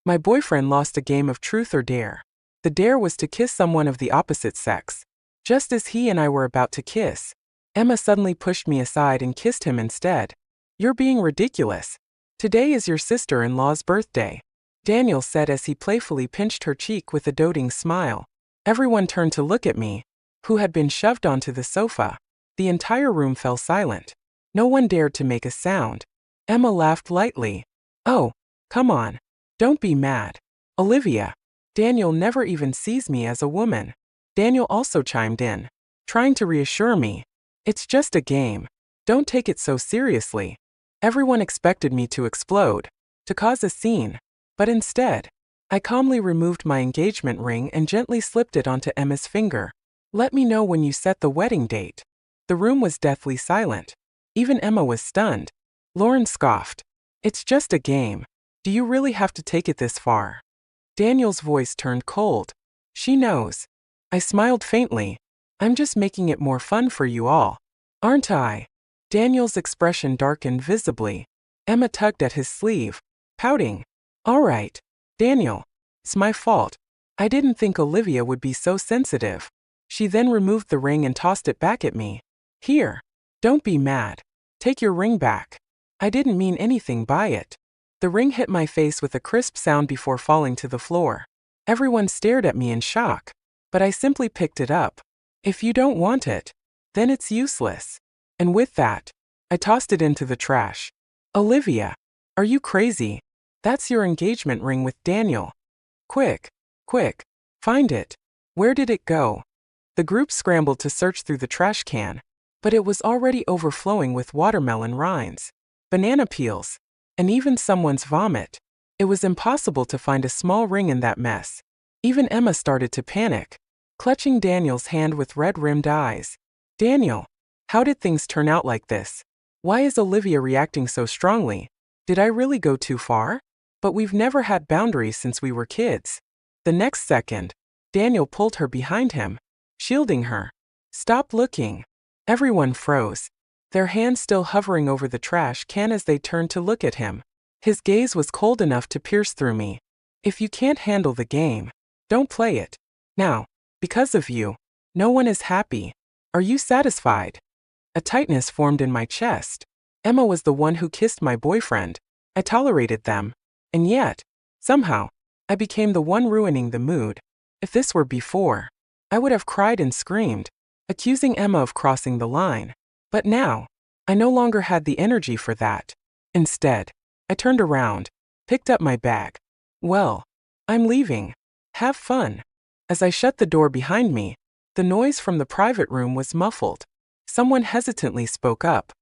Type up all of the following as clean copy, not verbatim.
My boyfriend lost a game of truth or dare. The dare was to kiss someone of the opposite sex. Just as he and I were about to kiss, Emma suddenly pushed me aside and kissed him instead. You're being ridiculous. Today is your sister-in-law's birthday, Daniel said as he playfully pinched her cheek with a doting smile. Everyone turned to look at me, who had been shoved onto the sofa. The entire room fell silent. No one dared to make a sound. Emma laughed lightly. Oh, come on. Don't be mad, Olivia. Daniel never even sees me as a woman. Daniel also chimed in, trying to reassure me. It's just a game. Don't take it so seriously. Everyone expected me to explode, to cause a scene. But instead, I calmly removed my engagement ring and gently slipped it onto Emma's finger. Let me know when you set the wedding date. The room was deathly silent. Even Emma was stunned. Lauren scoffed. It's just a game. Do you really have to take it this far? Daniel's voice turned cold. She knows. I smiled faintly. I'm just making it more fun for you all, aren't I? Daniel's expression darkened visibly. Emma tugged at his sleeve, pouting. All right, Daniel. It's my fault. I didn't think Olivia would be so sensitive. She then removed the ring and tossed it back at me. Here. Don't be mad. Take your ring back. I didn't mean anything by it. The ring hit my face with a crisp sound before falling to the floor. Everyone stared at me in shock, but I simply picked it up. If you don't want it, then it's useless. And with that, I tossed it into the trash. Olivia, are you crazy? That's your engagement ring with Daniel. Quick, find it. Where did it go? The group scrambled to search through the trash can, but it was already overflowing with watermelon rinds, banana peels, and even someone's vomit. It was impossible to find a small ring in that mess. Even Emma started to panic, clutching Daniel's hand with red-rimmed eyes. Daniel, how did things turn out like this? Why is Olivia reacting so strongly? Did I really go too far? But we've never had boundaries since we were kids. The next second, Daniel pulled her behind him, shielding her. Stop looking. Everyone froze, their hands still hovering over the trash can as they turned to look at him. His gaze was cold enough to pierce through me. If you can't handle the game, don't play it. Now, because of you, no one is happy. Are you satisfied? A tightness formed in my chest. Emma was the one who kissed my boyfriend. I tolerated them. And yet, somehow, I became the one ruining the mood. If this were before, I would have cried and screamed, accusing Emma of crossing the line. But now, I no longer had the energy for that. Instead, I turned around, picked up my bag. Well, I'm leaving. Have fun. As I shut the door behind me, the noise from the private room was muffled. Someone hesitantly spoke up.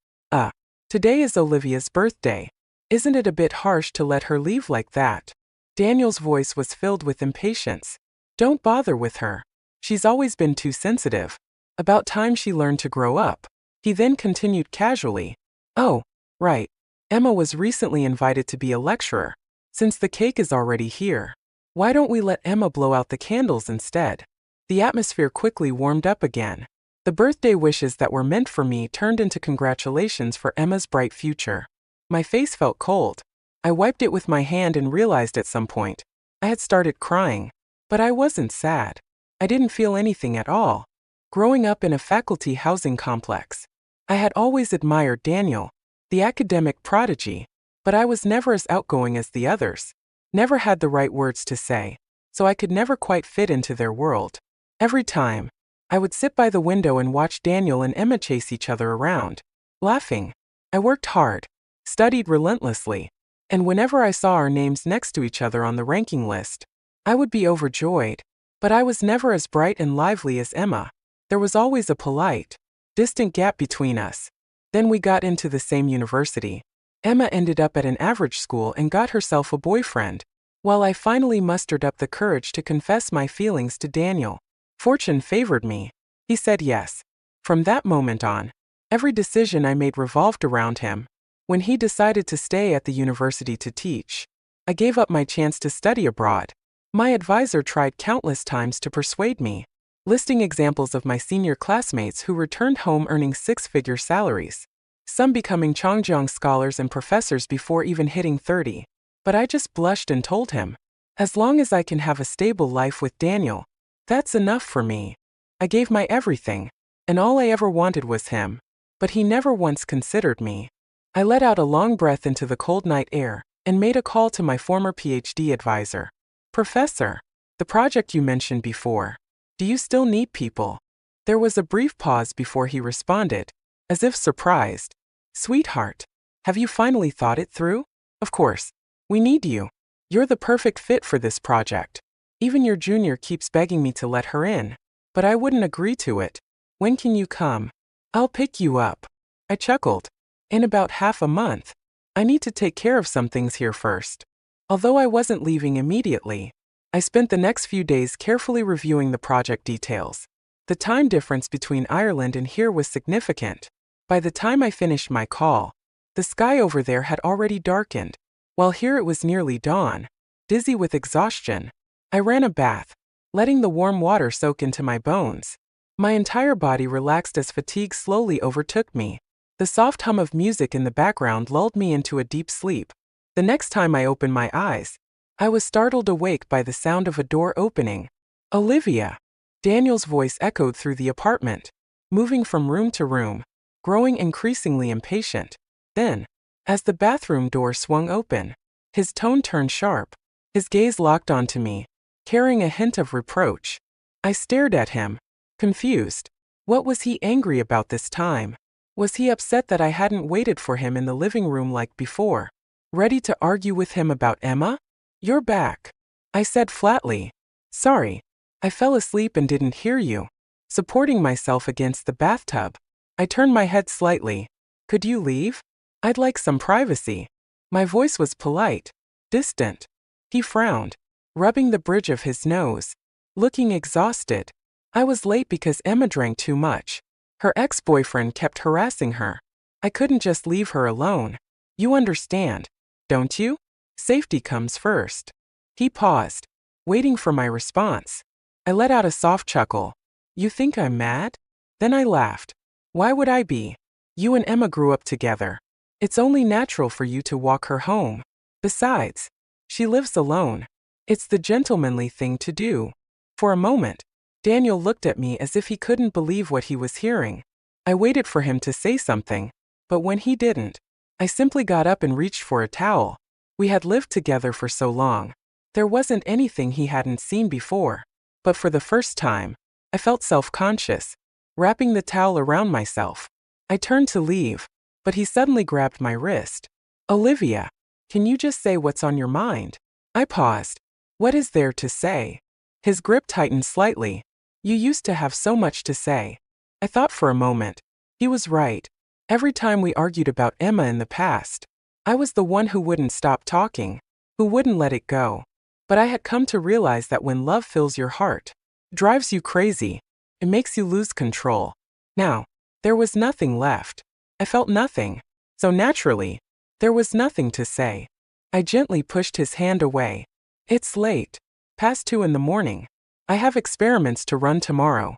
Today is Olivia's birthday. Isn't it a bit harsh to let her leave like that? Daniel's voice was filled with impatience. Don't bother with her. She's always been too sensitive. About time she learned to grow up. He then continued casually. Oh, right. Emma was recently invited to be a lecturer. Since the cake is already here, why don't we let Emma blow out the candles instead? The atmosphere quickly warmed up again. The birthday wishes that were meant for me turned into congratulations for Emma's bright future. My face felt cold. I wiped it with my hand and realized at some point I had started crying. But I wasn't sad. I didn't feel anything at all. Growing up in a faculty housing complex, I had always admired Daniel, the academic prodigy, but I was never as outgoing as the others. Never had the right words to say, so I could never quite fit into their world. Every time, I would sit by the window and watch Daniel and Emma chase each other around, laughing. I worked hard, studied relentlessly, and whenever I saw our names next to each other on the ranking list, I would be overjoyed. But I was never as bright and lively as Emma. There was always a polite, distant gap between us. Then we got into the same university. Emma ended up at an average school and got herself a boyfriend, while I finally mustered up the courage to confess my feelings to Daniel. Fortune favored me. He said yes. From that moment on, every decision I made revolved around him. When he decided to stay at the university to teach, I gave up my chance to study abroad. My advisor tried countless times to persuade me, listing examples of my senior classmates who returned home earning six-figure salaries, some becoming Chongjiang scholars and professors before even hitting 30. But I just blushed and told him, As long as I can have a stable life with Daniel, that's enough for me. I gave my everything, and all I ever wanted was him. But he never once considered me. I let out a long breath into the cold night air and made a call to my former PhD advisor. Professor, the project you mentioned before, do you still need people? There was a brief pause before he responded, as if surprised. Sweetheart, have you finally thought it through? Of course. We need you. You're the perfect fit for this project. Even your junior keeps begging me to let her in, but I wouldn't agree to it. When can you come? I'll pick you up. I chuckled. In about half a month. I need to take care of some things here first. Although I wasn't leaving immediately, I spent the next few days carefully reviewing the project details. The time difference between Ireland and here was significant. By the time I finished my call, the sky over there had already darkened, while here it was nearly dawn. Dizzy with exhaustion, I ran a bath, letting the warm water soak into my bones. My entire body relaxed as fatigue slowly overtook me. The soft hum of music in the background lulled me into a deep sleep. The next time I opened my eyes, I was startled awake by the sound of a door opening. Olivia! Daniel's voice echoed through the apartment, moving from room to room, growing increasingly impatient. Then, as the bathroom door swung open, his tone turned sharp. His gaze locked onto me, carrying a hint of reproach. I stared at him, confused. What was he angry about this time? Was he upset that I hadn't waited for him in the living room like before? Ready to argue with him about Emma? You're back, I said flatly. Sorry, I fell asleep and didn't hear you. Supporting myself against the bathtub, I turned my head slightly. Could you leave? I'd like some privacy. My voice was polite, distant. He frowned, rubbing the bridge of his nose, looking exhausted. I was late because Emma drank too much. Her ex-boyfriend kept harassing her. I couldn't just leave her alone. You understand, don't you? Safety comes first. He paused, waiting for my response. I let out a soft chuckle. You think I'm mad? Then I laughed. Why would I be? You and Emma grew up together. It's only natural for you to walk her home. Besides, she lives alone. It's the gentlemanly thing to do. For a moment, Daniel looked at me as if he couldn't believe what he was hearing. I waited for him to say something, but when he didn't, I simply got up and reached for a towel. We had lived together for so long. There wasn't anything he hadn't seen before. But for the first time, I felt self-conscious, wrapping the towel around myself. I turned to leave, but he suddenly grabbed my wrist. Olivia, can you just say what's on your mind? I paused. What is there to say? His grip tightened slightly. You used to have so much to say. I thought for a moment. He was right. Every time we argued about Emma in the past, I was the one who wouldn't stop talking, who wouldn't let it go. But I had come to realize that when love fills your heart, drives you crazy, it makes you lose control. Now, there was nothing left. I felt nothing. So naturally, there was nothing to say. I gently pushed his hand away. It's late. Past 2 in the morning. I have experiments to run tomorrow.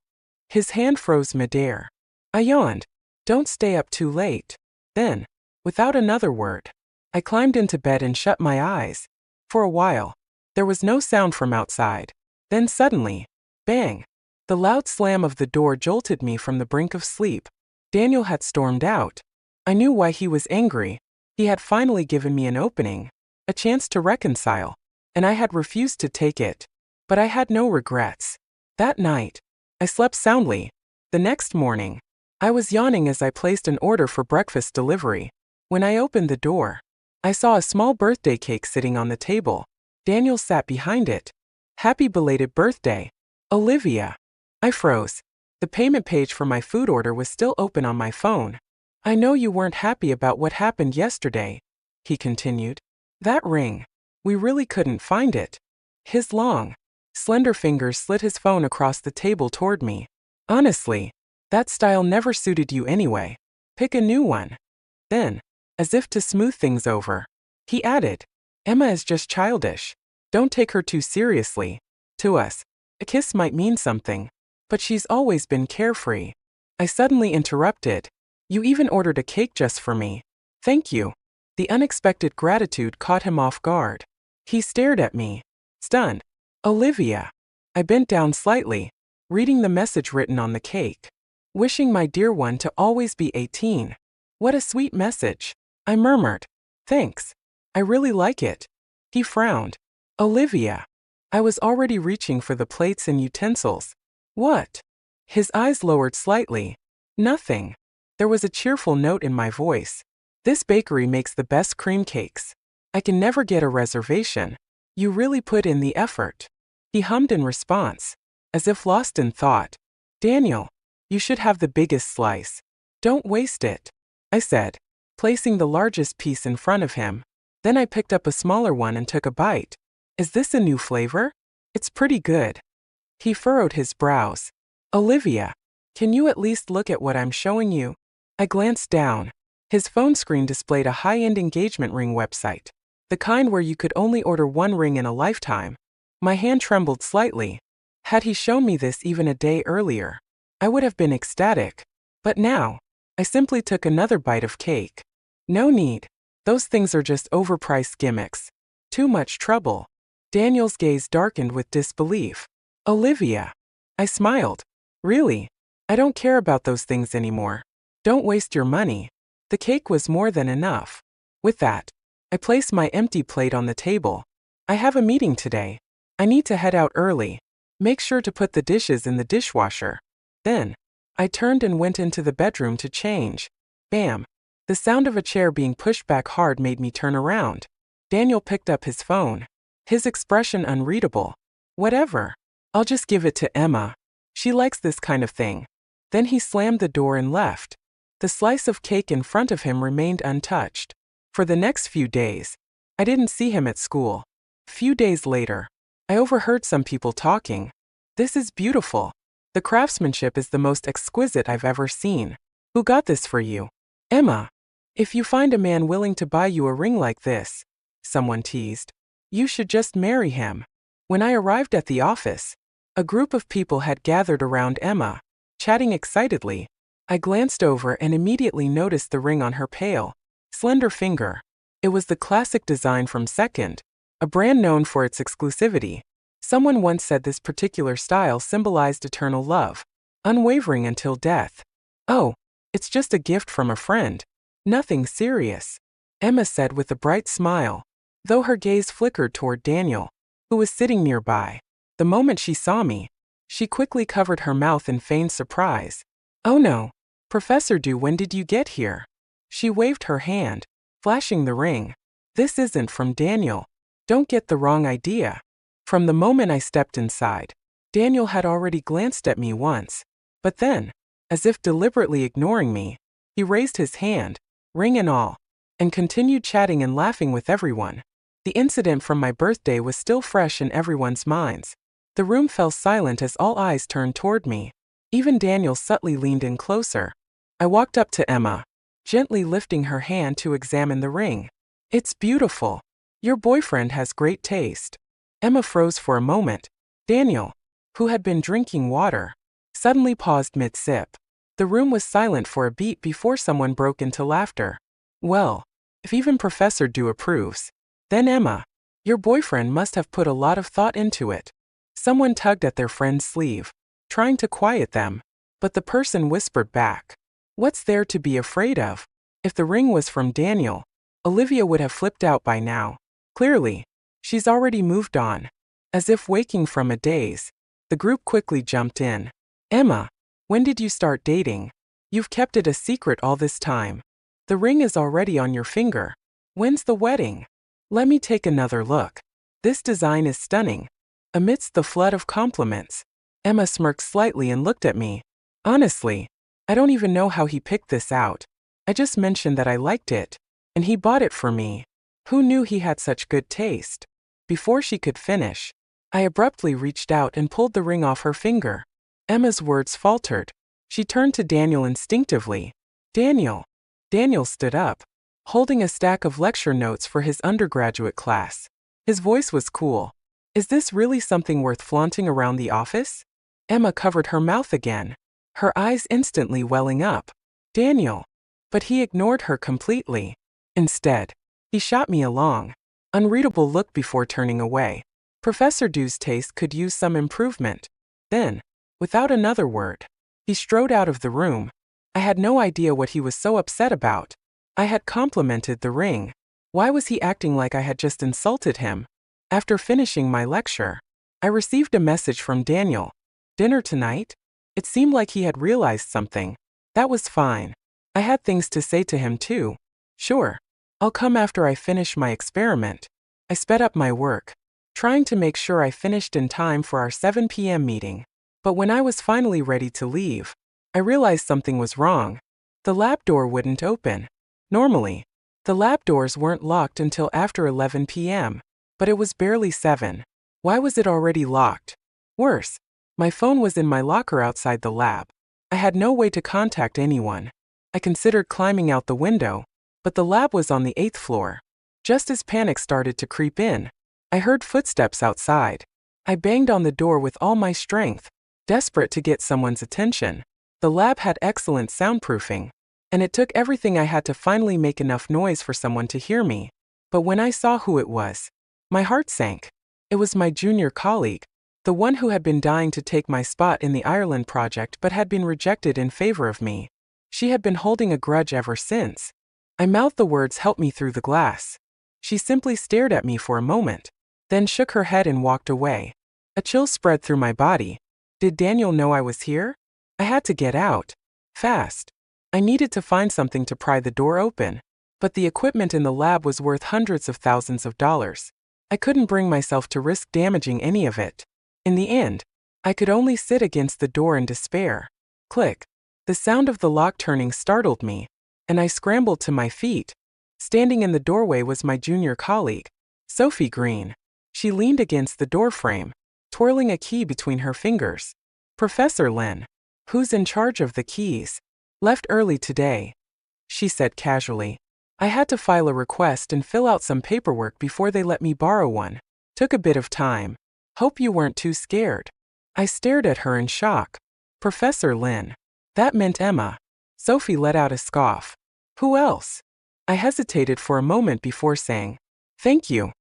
His hand froze midair. I yawned. Don't stay up too late. Then, without another word, I climbed into bed and shut my eyes. For a while, there was no sound from outside. Then suddenly, bang! The loud slam of the door jolted me from the brink of sleep. Daniel had stormed out. I knew why he was angry. He had finally given me an opening, a chance to reconcile, and I had refused to take it. But I had no regrets. That night, I slept soundly. The next morning, I was yawning as I placed an order for breakfast delivery. When I opened the door, I saw a small birthday cake sitting on the table. Daniel sat behind it. Happy belated birthday, Olivia. I froze. The payment page for my food order was still open on my phone. I know you weren't happy about what happened yesterday, he continued. That ring. We really couldn't find it. His long, slender fingers slid his phone across the table toward me. Honestly, that style never suited you anyway. Pick a new one. Then, as if to smooth things over, he added, Emma is just childish. Don't take her too seriously. To us, a kiss might mean something, but she's always been carefree. I suddenly interrupted. You even ordered a cake just for me. Thank you. The unexpected gratitude caught him off guard. He stared at me. Stunned. Olivia. I bent down slightly, reading the message written on the cake. Wishing my dear one to always be 18. What a sweet message. I murmured. Thanks. I really like it. He frowned. Olivia. I was already reaching for the plates and utensils. What? His eyes lowered slightly. Nothing. There was a cheerful note in my voice. This bakery makes the best cream cakes. I can never get a reservation. You really put in the effort. He hummed in response, as if lost in thought. Daniel, you should have the biggest slice. Don't waste it, I said, placing the largest piece in front of him. Then I picked up a smaller one and took a bite. Is this a new flavor? It's pretty good. He furrowed his brows. Olivia, can you at least look at what I'm showing you? I glanced down. His phone screen displayed a high-end engagement ring website, the kind where you could only order one ring in a lifetime. My hand trembled slightly. Had he shown me this even a day earlier, I would have been ecstatic. But now, I simply took another bite of cake. No need. Those things are just overpriced gimmicks. Too much trouble. Daniel's gaze darkened with disbelief. Olivia. I smiled. Really? I don't care about those things anymore. Don't waste your money. The cake was more than enough. With that, I placed my empty plate on the table. I have a meeting today. I need to head out early. Make sure to put the dishes in the dishwasher. Then, I turned and went into the bedroom to change. Bam! The sound of a chair being pushed back hard made me turn around. Daniel picked up his phone. His expression unreadable. Whatever. I'll just give it to Emma. She likes this kind of thing. Then he slammed the door and left. The slice of cake in front of him remained untouched. For the next few days, I didn't see him at school. Few days later, I overheard some people talking. This is beautiful. The craftsmanship is the most exquisite I've ever seen. Who got this for you? Emma. If you find a man willing to buy you a ring like this, someone teased, you should just marry him. When I arrived at the office, a group of people had gathered around Emma, chatting excitedly. I glanced over and immediately noticed the ring on her pale, slender finger. It was the classic design from Second, a brand known for its exclusivity. Someone once said this particular style symbolized eternal love, unwavering until death. Oh, it's just a gift from a friend. Nothing serious, Emma said with a bright smile, though her gaze flickered toward Daniel, who was sitting nearby. The moment she saw me, she quickly covered her mouth in feigned surprise. Oh no, Professor Du, when did you get here? She waved her hand, flashing the ring. This isn't from Daniel. Don't get the wrong idea. From the moment I stepped inside, Daniel had already glanced at me once. But then, as if deliberately ignoring me, he raised his hand, ring and all, and continued chatting and laughing with everyone. The incident from my birthday was still fresh in everyone's minds. The room fell silent as all eyes turned toward me. Even Daniel subtly leaned in closer. I walked up to Emma, gently lifting her hand to examine the ring. It's beautiful. Your boyfriend has great taste. Emma froze for a moment. Daniel, who had been drinking water, suddenly paused mid-sip. The room was silent for a beat before someone broke into laughter. Well, if even Professor Du approves, then Emma, your boyfriend must have put a lot of thought into it. Someone tugged at their friend's sleeve, trying to quiet them, but the person whispered back, what's there to be afraid of? If the ring was from Daniel, Olivia would have flipped out by now. Clearly, she's already moved on. As if waking from a daze, the group quickly jumped in. Emma, when did you start dating? You've kept it a secret all this time. The ring is already on your finger. When's the wedding? Let me take another look. This design is stunning. Amidst the flood of compliments, Emma smirked slightly and looked at me. Honestly, I don't even know how he picked this out. I just mentioned that I liked it, and he bought it for me. Who knew he had such good taste? Before she could finish, I abruptly reached out and pulled the ring off her finger. Emma's words faltered. She turned to Daniel instinctively. Daniel. Daniel stood up, holding a stack of lecture notes for his undergraduate class. His voice was cool. Is this really something worth flaunting around the office? Emma covered her mouth again, her eyes instantly welling up. Daniel. But he ignored her completely. Instead, he shot me a long, unreadable look before turning away. Professor Dew's taste could use some improvement. Then, without another word, he strode out of the room. I had no idea what he was so upset about. I had complimented the ring. Why was he acting like I had just insulted him? After finishing my lecture, I received a message from Daniel. Dinner tonight? It seemed like he had realized something. That was fine. I had things to say to him too. Sure. I'll come after I finish my experiment. I sped up my work, trying to make sure I finished in time for our 7 p.m. meeting. But when I was finally ready to leave, I realized something was wrong. The lab door wouldn't open. Normally, the lab doors weren't locked until after 11 p.m., but it was barely 7. Why was it already locked? Worse, my phone was in my locker outside the lab. I had no way to contact anyone. I considered climbing out the window, but the lab was on the 8th floor. Just as panic started to creep in, I heard footsteps outside. I banged on the door with all my strength, desperate to get someone's attention. The lab had excellent soundproofing, and it took everything I had to finally make enough noise for someone to hear me. But when I saw who it was, my heart sank. It was my junior colleague, the one who had been dying to take my spot in the Ireland project but had been rejected in favor of me. She had been holding a grudge ever since. I mouthed the words, "Help me," through the glass. She simply stared at me for a moment, then shook her head and walked away. A chill spread through my body. Did Daniel know I was here? I had to get out. Fast. I needed to find something to pry the door open, but the equipment in the lab was worth hundreds of thousands of dollars. I couldn't bring myself to risk damaging any of it. In the end, I could only sit against the door in despair. Click. The sound of the lock turning startled me, and I scrambled to my feet. Standing in the doorway was my junior colleague, Sophie Green. She leaned against the doorframe, twirling a key between her fingers. "Professor Lin, who's in charge of the keys, left early today," she said casually. I had to file a request and fill out some paperwork before they let me borrow one. Took a bit of time. Hope you weren't too scared. I stared at her in shock. Professor Lin. That meant Emma. Sophie let out a scoff. Who else? I hesitated for a moment before saying, "Thank you."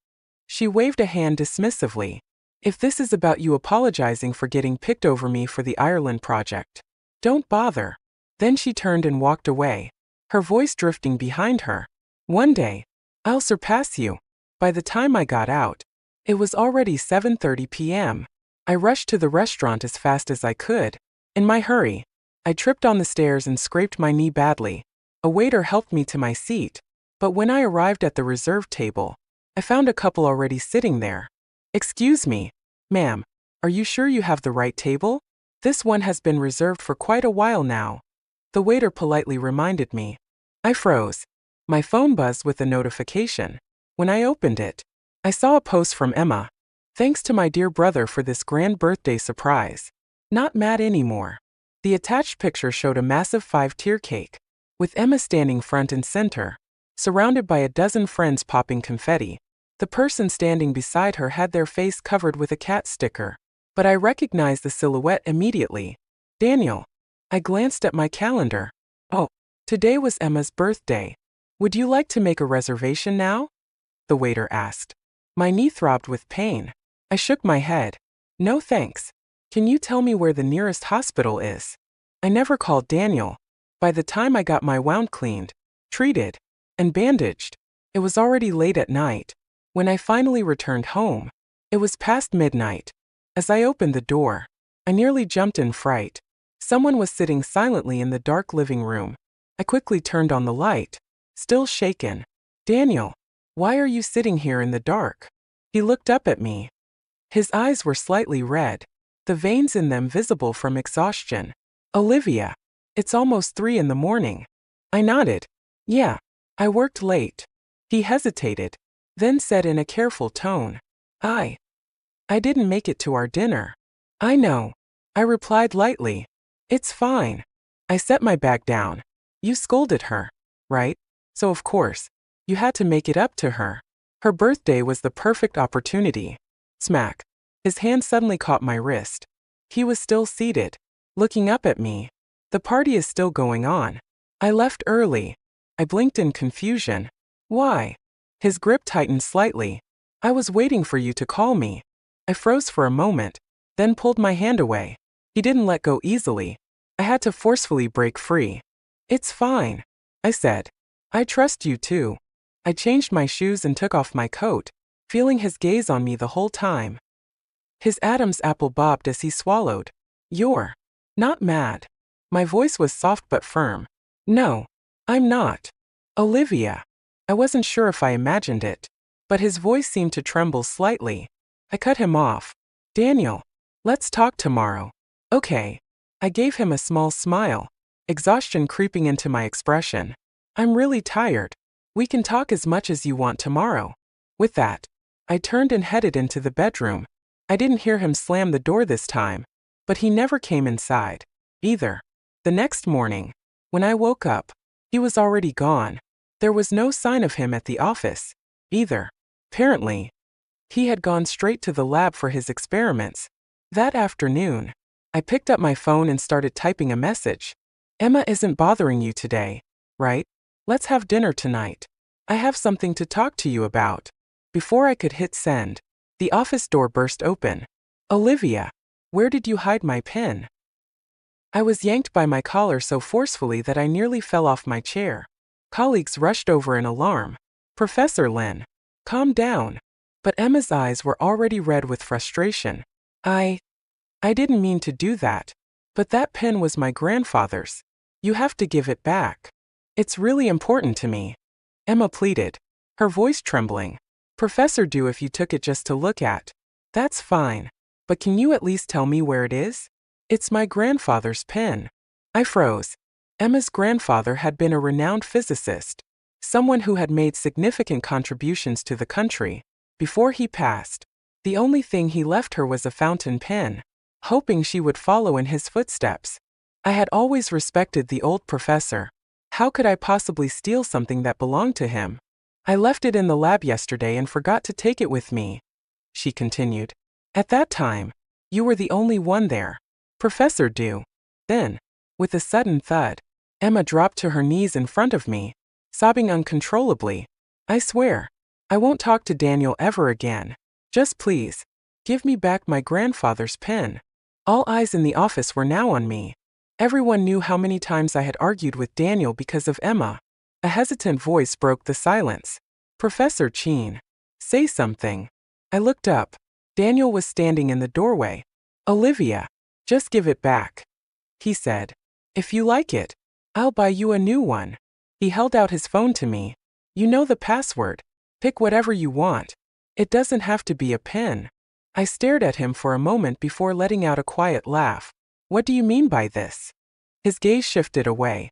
She waved a hand dismissively. "If this is about you apologizing for getting picked over me for the Ireland project, don't bother." Then she turned and walked away, her voice drifting behind her. "One day, I'll surpass you." By the time I got out, it was already 7:30 p.m. I rushed to the restaurant as fast as I could. In my hurry, I tripped on the stairs and scraped my knee badly. A waiter helped me to my seat, but when I arrived at the reserved table, I found a couple already sitting there. "Excuse me, ma'am, are you sure you have the right table? This one has been reserved for quite a while now," the waiter politely reminded me. I froze. My phone buzzed with a notification. When I opened it, I saw a post from Emma. "Thanks to my dear brother for this grand birthday surprise. Not mad anymore." The attached picture showed a massive 5-tier cake, with Emma standing front and center, surrounded by a dozen friends popping confetti. The person standing beside her had their face covered with a cat sticker, but I recognized the silhouette immediately. Daniel. I glanced at my calendar. Oh, today was Emma's birthday. "Would you like to make a reservation now?" the waiter asked. My knee throbbed with pain. I shook my head. "No thanks. Can you tell me where the nearest hospital is?" I never called Daniel. By the time I got my wound cleaned, treated, and bandaged, it was already late at night. When I finally returned home, it was past midnight. As I opened the door, I nearly jumped in fright. Someone was sitting silently in the dark living room. I quickly turned on the light, still shaken. "Daniel, why are you sitting here in the dark?" He looked up at me. His eyes were slightly red, the veins in them visible from exhaustion. "Olivia, it's almost 3 in the morning." I nodded. "Yeah, I worked late." He hesitated, then said in a careful tone, I didn't make it to our dinner." "I know," I replied lightly. "It's fine." I set my bag down. "You scolded her, right? So of course, you had to make it up to her. Her birthday was the perfect opportunity." Smack. His hand suddenly caught my wrist. He was still seated, looking up at me. "The party is still going on. I left early." I blinked in confusion. "Why?" His grip tightened slightly. "I was waiting for you to call me." I froze for a moment, then pulled my hand away. He didn't let go easily. I had to forcefully break free. It's fine, I said. I trust you too. I changed my shoes and took off my coat, feeling his gaze on me the whole time. His Adam's apple bobbed as he swallowed. You're not mad. My voice was soft but firm. No, I'm not. Olivia. I wasn't sure if I imagined it, but his voice seemed to tremble slightly. I cut him off. Daniel, let's talk tomorrow. Okay. I gave him a small smile, exhaustion creeping into my expression. I'm really tired. We can talk as much as you want tomorrow. With that, I turned and headed into the bedroom. I didn't hear him slam the door this time, but he never came inside, either. The next morning, when I woke up, he was already gone. There was no sign of him at the office, either. Apparently, he had gone straight to the lab for his experiments. That afternoon, I picked up my phone and started typing a message. Emma isn't bothering you today, right? Let's have dinner tonight. I have something to talk to you about. Before I could hit send, the office door burst open. Olivia, where did you hide my pen? I was yanked by my collar so forcefully that I nearly fell off my chair. Colleagues rushed over in alarm. Professor Lin, calm down. But Emma's eyes were already red with frustration. I didn't mean to do that. But that pen was my grandfather's. You have to give it back. It's really important to me. Emma pleaded, her voice trembling. Professor, do if you took it just to look at. That's fine. But can you at least tell me where it is? It's my grandfather's pen. I froze. Emma's grandfather had been a renowned physicist, someone who had made significant contributions to the country. Before he passed, the only thing he left her was a fountain pen, hoping she would follow in his footsteps. I had always respected the old professor. How could I possibly steal something that belonged to him? I left it in the lab yesterday and forgot to take it with me, she continued. At that time, you were the only one there. Professor Du. Then, with a sudden thud, Emma dropped to her knees in front of me, sobbing uncontrollably. I swear, I won't talk to Daniel ever again. Just please, give me back my grandfather's pen. All eyes in the office were now on me. Everyone knew how many times I had argued with Daniel because of Emma. A hesitant voice broke the silence. Professor Chin, say something. I looked up. Daniel was standing in the doorway. Olivia, just give it back, he said. If you like it, I'll buy you a new one. He held out his phone to me. You know the password. Pick whatever you want. It doesn't have to be a pen. I stared at him for a moment before letting out a quiet laugh. What do you mean by this? His gaze shifted away.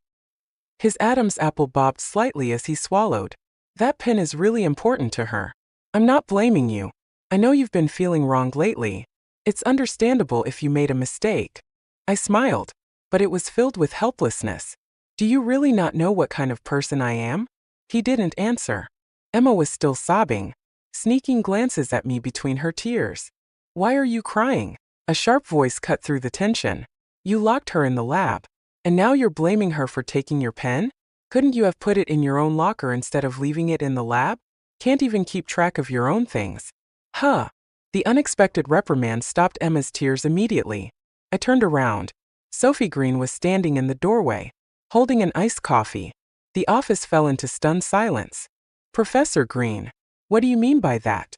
His Adam's apple bobbed slightly as he swallowed. That pen is really important to her. I'm not blaming you. I know you've been feeling wrong lately. It's understandable if you made a mistake. I smiled, but it was filled with helplessness. Do you really not know what kind of person I am? He didn't answer. Emma was still sobbing, sneaking glances at me between her tears. Why are you crying? A sharp voice cut through the tension. You locked her in the lab, and now you're blaming her for taking your pen? Couldn't you have put it in your own locker instead of leaving it in the lab? Can't even keep track of your own things. Huh. The unexpected reprimand stopped Emma's tears immediately. I turned around. Sophie Green was standing in the doorway, holding an iced coffee. The office fell into stunned silence. Professor Green, what do you mean by that?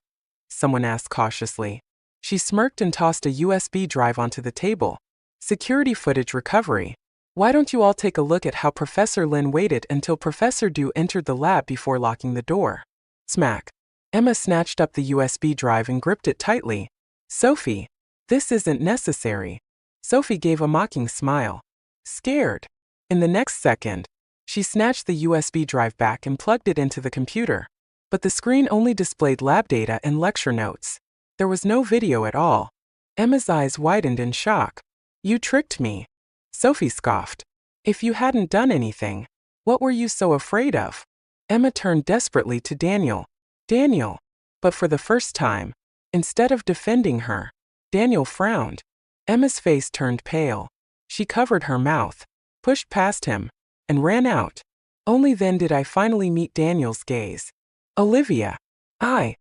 Someone asked cautiously. She smirked and tossed a USB drive onto the table. Security footage recovery. Why don't you all take a look at how Professor Lin waited until Professor Du entered the lab before locking the door? Smack. Emma snatched up the USB drive and gripped it tightly. Sophie, this isn't necessary. Sophie gave a mocking smile. Scared. In the next second, she snatched the USB drive back and plugged it into the computer. But the screen only displayed lab data and lecture notes. There was no video at all. Emma's eyes widened in shock. You tricked me. Sophie scoffed. If you hadn't done anything, what were you so afraid of? Emma turned desperately to Daniel. Daniel. But for the first time, instead of defending her, Daniel frowned. Emma's face turned pale. She covered her mouth, pushed past him, and ran out. Only then did I finally meet Daniel's gaze. Olivia. I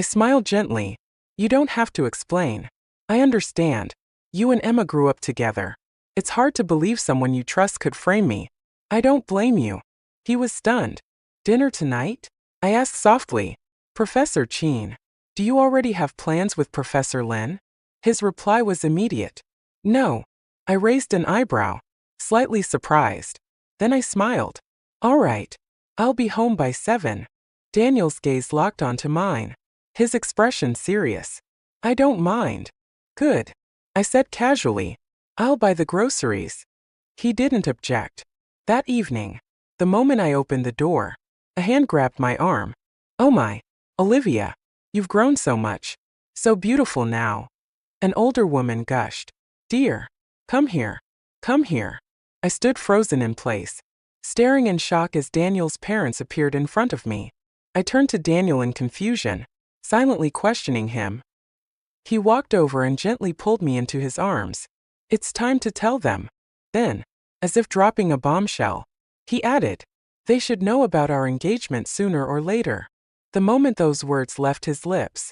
smiled gently. You don't have to explain. I understand. You and Emma grew up together. It's hard to believe someone you trust could frame me. I don't blame you. He was stunned. Dinner tonight? I asked softly. Professor Cheen, do you already have plans with Professor Lin? His reply was immediate. No. I raised an eyebrow, slightly surprised. Then I smiled. All right. I'll be home by 7. Daniel's gaze locked onto mine. His expression serious. I don't mind. Good. I said casually. I'll buy the groceries. He didn't object. That evening, the moment I opened the door, a hand grabbed my arm. Oh my, Olivia, you've grown so much. So beautiful now. An older woman gushed. Dear, come here. Come here. I stood frozen in place, staring in shock as Daniel's parents appeared in front of me. I turned to Daniel in confusion, silently questioning him. He walked over and gently pulled me into his arms. It's time to tell them. Then, as if dropping a bombshell, he added, they should know about our engagement sooner or later. The moment those words left his lips,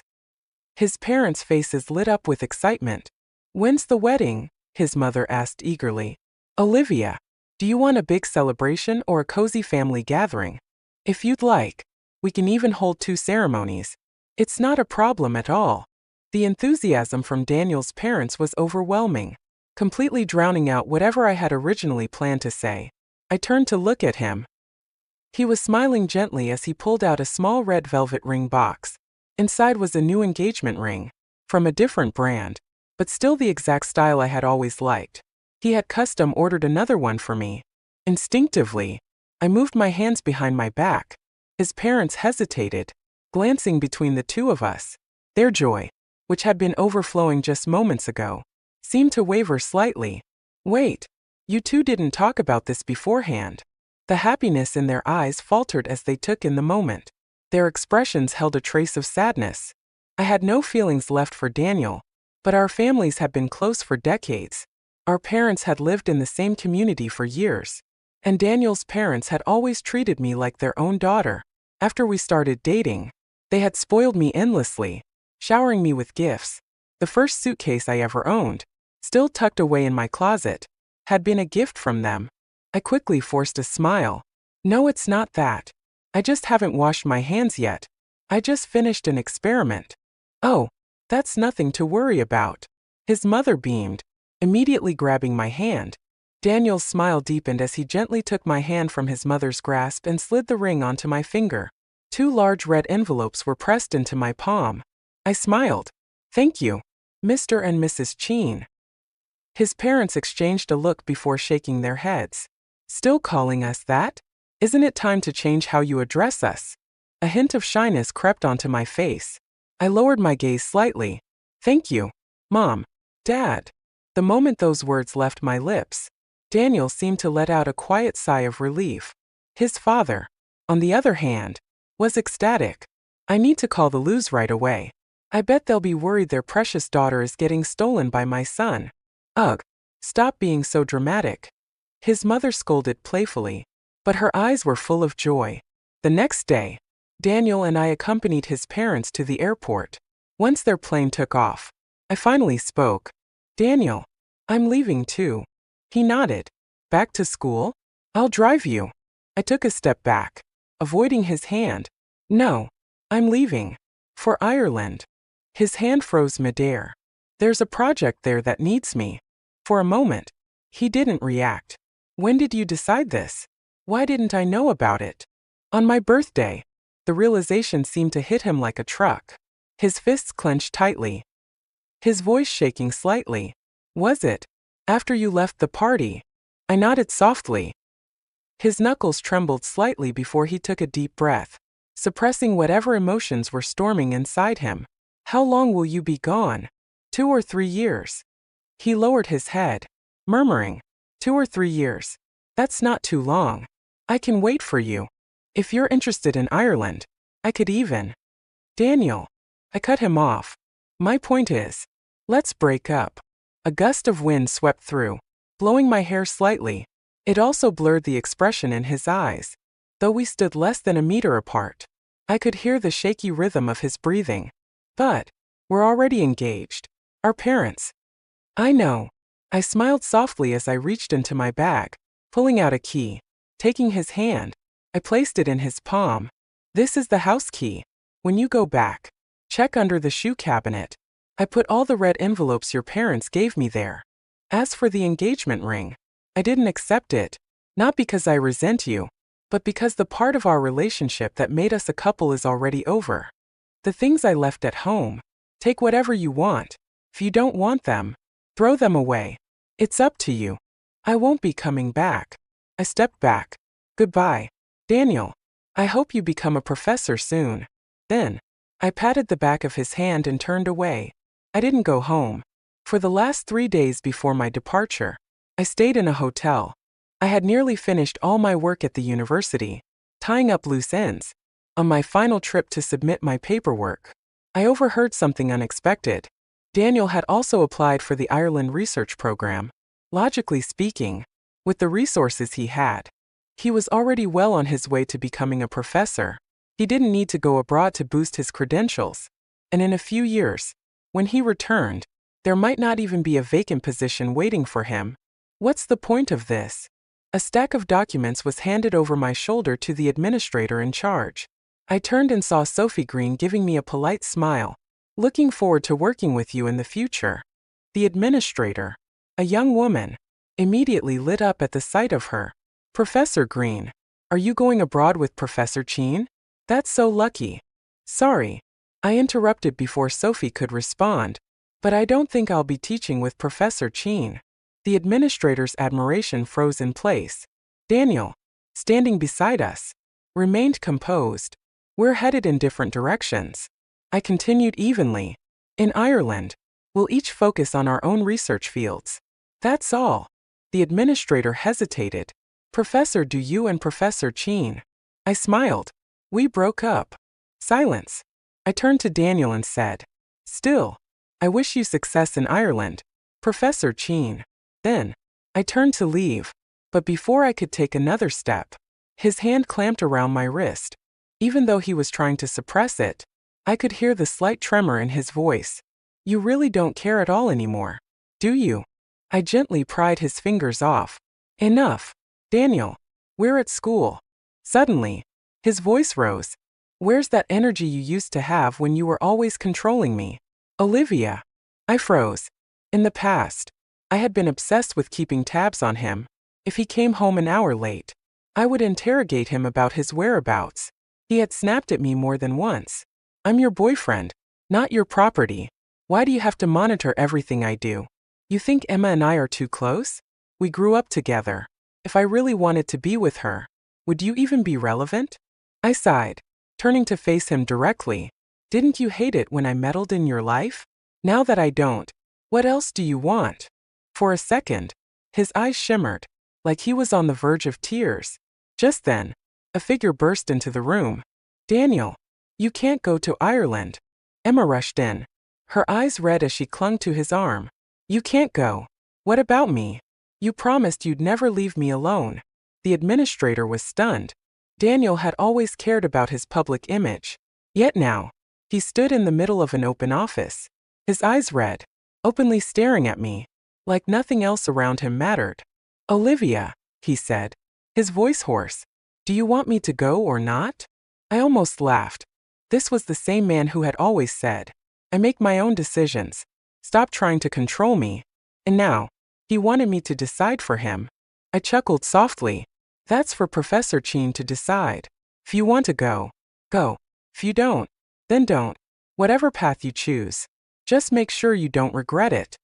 his parents' faces lit up with excitement. When's the wedding? His mother asked eagerly. Olivia, do you want a big celebration or a cozy family gathering? If you'd like, we can even hold 2 ceremonies. It's not a problem at all. The enthusiasm from Daniel's parents was overwhelming, completely drowning out whatever I had originally planned to say. I turned to look at him. He was smiling gently as he pulled out a small red velvet ring box. Inside was a new engagement ring, from a different brand, but still the exact style I had always liked. He had custom ordered another one for me. Instinctively, I moved my hands behind my back. His parents hesitated, glancing between the two of us. Their joy, which had been overflowing just moments ago, seemed to waver slightly. Wait, you two didn't talk about this beforehand. The happiness in their eyes faltered as they took in the moment. Their expressions held a trace of sadness. I had no feelings left for Daniel, but our families had been close for decades. Our parents had lived in the same community for years, and Daniel's parents had always treated me like their own daughter. After we started dating, they had spoiled me endlessly, showering me with gifts. The first suitcase I ever owned, still tucked away in my closet, had been a gift from them. I quickly forced a smile. No, it's not that. I just haven't washed my hands yet. I just finished an experiment. Oh, that's nothing to worry about. His mother beamed, immediately grabbing my hand. Daniel's smile deepened as he gently took my hand from his mother's grasp and slid the ring onto my finger. 2 large red envelopes were pressed into my palm. I smiled. Thank you, Mr. and Mrs. Cheen. His parents exchanged a look before shaking their heads. Still calling us that? Isn't it time to change how you address us? A hint of shyness crept onto my face. I lowered my gaze slightly. Thank you, Mom, Dad. The moment those words left my lips, Daniel seemed to let out a quiet sigh of relief. His father, on the other hand, was ecstatic. I need to call the Lus right away. I bet they'll be worried their precious daughter is getting stolen by my son. Ugh, stop being so dramatic. His mother scolded playfully, but her eyes were full of joy. The next day, Daniel and I accompanied his parents to the airport. Once their plane took off, I finally spoke. Daniel, I'm leaving too. He nodded. Back to school? I'll drive you. I took a step back, avoiding his hand. No, I'm leaving. For Ireland. His hand froze midair. There's a project there that needs me. For a moment, he didn't react. When did you decide this? Why didn't I know about it? On my birthday. The realization seemed to hit him like a truck. His fists clenched tightly, his voice shaking slightly. Was it? After you left the party? I nodded softly. His knuckles trembled slightly before he took a deep breath, suppressing whatever emotions were storming inside him. How long will you be gone? 2 or 3 years. He lowered his head, murmuring, 2 or 3 years. That's not too long. I can wait for you. If you're interested in Ireland, I could even. Daniel. I cut him off. My point is, let's break up. A gust of wind swept through, blowing my hair slightly. It also blurred the expression in his eyes. Though we stood less than a meter apart, I could hear the shaky rhythm of his breathing. But, We're already engaged. Our parents. I know. I smiled softly as I reached into my bag, pulling out a key. Taking his hand, I placed it in his palm. This is the house key. When you go back, check under the shoe cabinet. I put all the red envelopes your parents gave me there. As for the engagement ring, I didn't accept it, not because I resent you, but because the part of our relationship that made us a couple is already over. The things I left at home, take whatever you want. If you don't want them, throw them away. It's up to you. I won't be coming back. I stepped back. Goodbye, Daniel. I hope you become a professor soon. Then, I patted the back of his hand and turned away. I didn't go home. For the last 3 days before my departure, I stayed in a hotel. I had nearly finished all my work at the university, tying up loose ends. On my final trip to submit my paperwork, I overheard something unexpected. Daniel had also applied for the Ireland research program. Logically speaking, with the resources he had, he was already well on his way to becoming a professor. He didn't need to go abroad to boost his credentials. And in a few years, when he returned, there might not even be a vacant position waiting for him. What's the point of this? A stack of documents was handed over my shoulder to the administrator in charge. I turned and saw Sophie Green giving me a polite smile. Looking forward to working with you in the future. The administrator, a young woman, immediately lit up at the sight of her. Professor Green, are you going abroad with Professor Cheen? That's so lucky. Sorry, I interrupted before Sophie could respond, but I don't think I'll be teaching with Professor Cheen. The administrator's admiration froze in place. Daniel, standing beside us, remained composed. We're headed in different directions. I continued evenly. In Ireland, we'll each focus on our own research fields. That's all. The administrator hesitated. Professor, do you and Professor Cheen? I smiled. We broke up. Silence. I turned to Daniel and said, still, I wish you success in Ireland, Professor Cheen. Then, I turned to leave, but before I could take another step, his hand clamped around my wrist. Even though he was trying to suppress it, I could hear the slight tremor in his voice. You really don't care at all anymore, do you? I gently pried his fingers off. Enough, Daniel. We're at school. Suddenly, his voice rose. Where's that energy you used to have when you were always controlling me? Olivia. I froze. In the past, I had been obsessed with keeping tabs on him. If he came home an hour late, I would interrogate him about his whereabouts. He had snapped at me more than once. I'm your boyfriend, not your property. Why do you have to monitor everything I do? You think Emma and I are too close? We grew up together. If I really wanted to be with her, would you even be relevant? I sighed, turning to face him directly. Didn't you hate it when I meddled in your life? Now that I don't, what else do you want? For a second, his eyes shimmered, like he was on the verge of tears. Just then, a figure burst into the room. Daniel, you can't go to Ireland. Emma rushed in, her eyes red as she clung to his arm. You can't go. What about me? You promised you'd never leave me alone. The administrator was stunned. Daniel had always cared about his public image. Yet now, he stood in the middle of an open office, his eyes red, openly staring at me, like nothing else around him mattered. Olivia, he said, his voice hoarse. Do you want me to go or not? I almost laughed. This was the same man who had always said, I make my own decisions. Stop trying to control me. And now, he wanted me to decide for him. I chuckled softly. That's for Professor Cheen to decide. If you want to go, go. If you don't, then don't. Whatever path you choose, just make sure you don't regret it.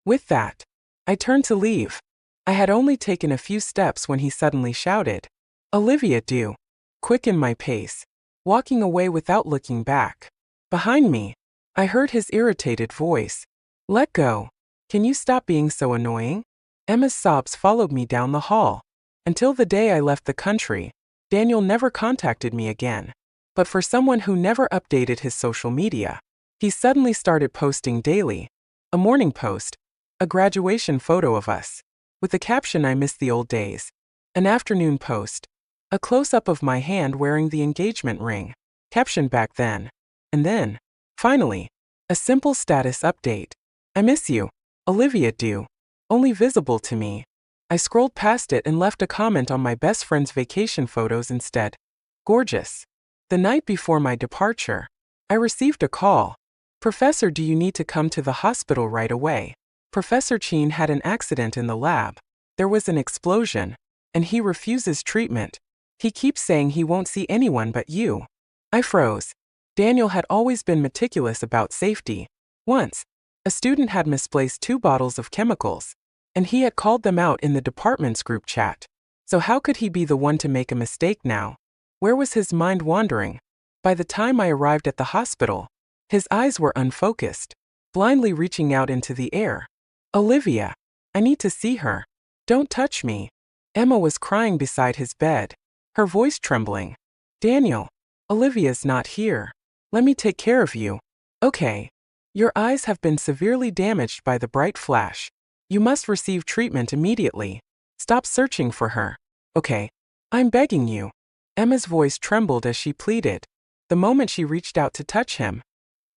With that, I turned to leave. I had only taken a few steps when he suddenly shouted, Olivia, do. Quicken my pace, walking away without looking back. Behind me, I heard his irritated voice. Let go. Can you stop being so annoying? Emma's sobs followed me down the hall. Until the day I left the country, Daniel never contacted me again. But for someone who never updated his social media, he suddenly started posting daily. A morning post, a graduation photo of us, with the caption I miss the old days. An afternoon post, a close-up of my hand wearing the engagement ring, captioned back then. And then, finally, A simple status update. I miss you. Olivia due. Only visible to me. I scrolled past it and left a comment on my best friend's vacation photos instead. Gorgeous. The night before my departure, I received a call. Professor, do you need to come to the hospital right away? Professor Chin had an accident in the lab. There was an explosion, and he refuses treatment. He keeps saying he won't see anyone but you. I froze. Daniel had always been meticulous about safety. Once, a student had misplaced 2 bottles of chemicals, and he had called them out in the department's group chat. So how could he be the one to make a mistake now? Where was his mind wandering? By the time I arrived at the hospital, his eyes were unfocused, blindly reaching out into the air. Olivia, I need to see her. Don't touch me. Emma was crying beside his bed, her voice trembling. Daniel, Olivia's not here. Let me take care of you. Okay. Your eyes have been severely damaged by the bright flash. You must receive treatment immediately. Stop searching for her. Okay. I'm begging you. Emma's voice trembled as she pleaded. The moment she reached out to touch him,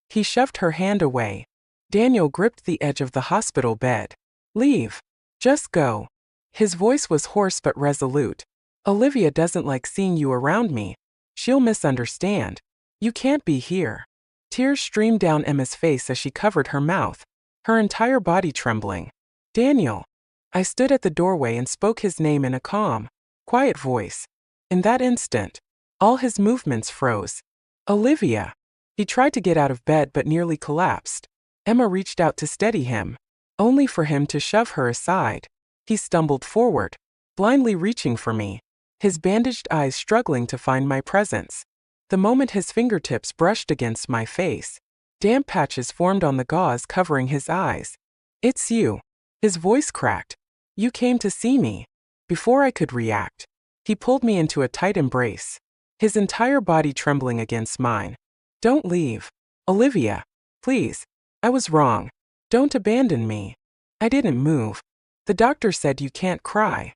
he shoved her hand away. Daniel gripped the edge of the hospital bed. Leave. Just go. His voice was hoarse but resolute. Olivia doesn't like seeing you around me. She'll misunderstand. You can't be here. Tears streamed down Emma's face as she covered her mouth, her entire body trembling. Daniel. I stood at the doorway and spoke his name in a calm, quiet voice. In that instant, all his movements froze. Olivia. He tried to get out of bed but nearly collapsed. Emma reached out to steady him, only for him to shove her aside. He stumbled forward, blindly reaching for me, his bandaged eyes struggling to find my presence. The moment his fingertips brushed against my face, damp patches formed on the gauze covering his eyes. It's you. His voice cracked. You came to see me. Before I could react, he pulled me into a tight embrace, his entire body trembling against mine. Don't leave. Olivia. Please. I was wrong. Don't abandon me. I didn't move. The doctor said you can't cry.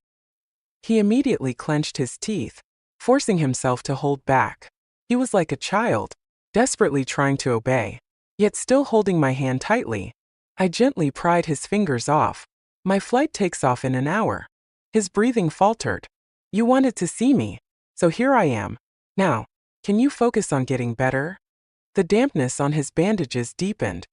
He immediately clenched his teeth, forcing himself to hold back. He was like a child, desperately trying to obey, yet still holding my hand tightly. I gently pried his fingers off. My flight takes off in an hour. His breathing faltered. You wanted to see me, so here I am. Now, can you focus on getting better? The dampness on his bandages deepened.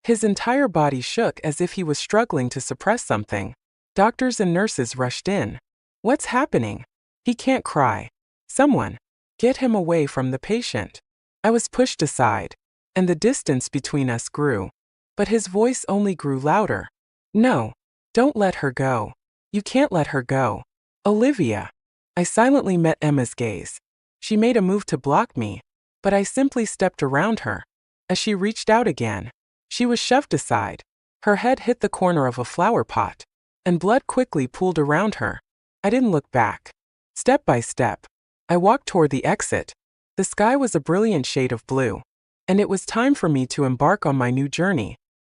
His entire body shook as if he was struggling to suppress something. Doctors and nurses rushed in. What's happening? He can't cry. Someone, get him away from the patient. I was pushed aside, and the distance between us grew. But his voice only grew louder. No, don't let her go. You can't let her go. Olivia. I silently met Emma's gaze. She made a move to block me, but I simply stepped around her. As she reached out again, she was shoved aside. Her head hit the corner of a flower pot, and blood quickly pooled around her. I didn't look back. Step by step, I walked toward the exit. The sky was a brilliant shade of blue, and it was time for me to embark on my new journey.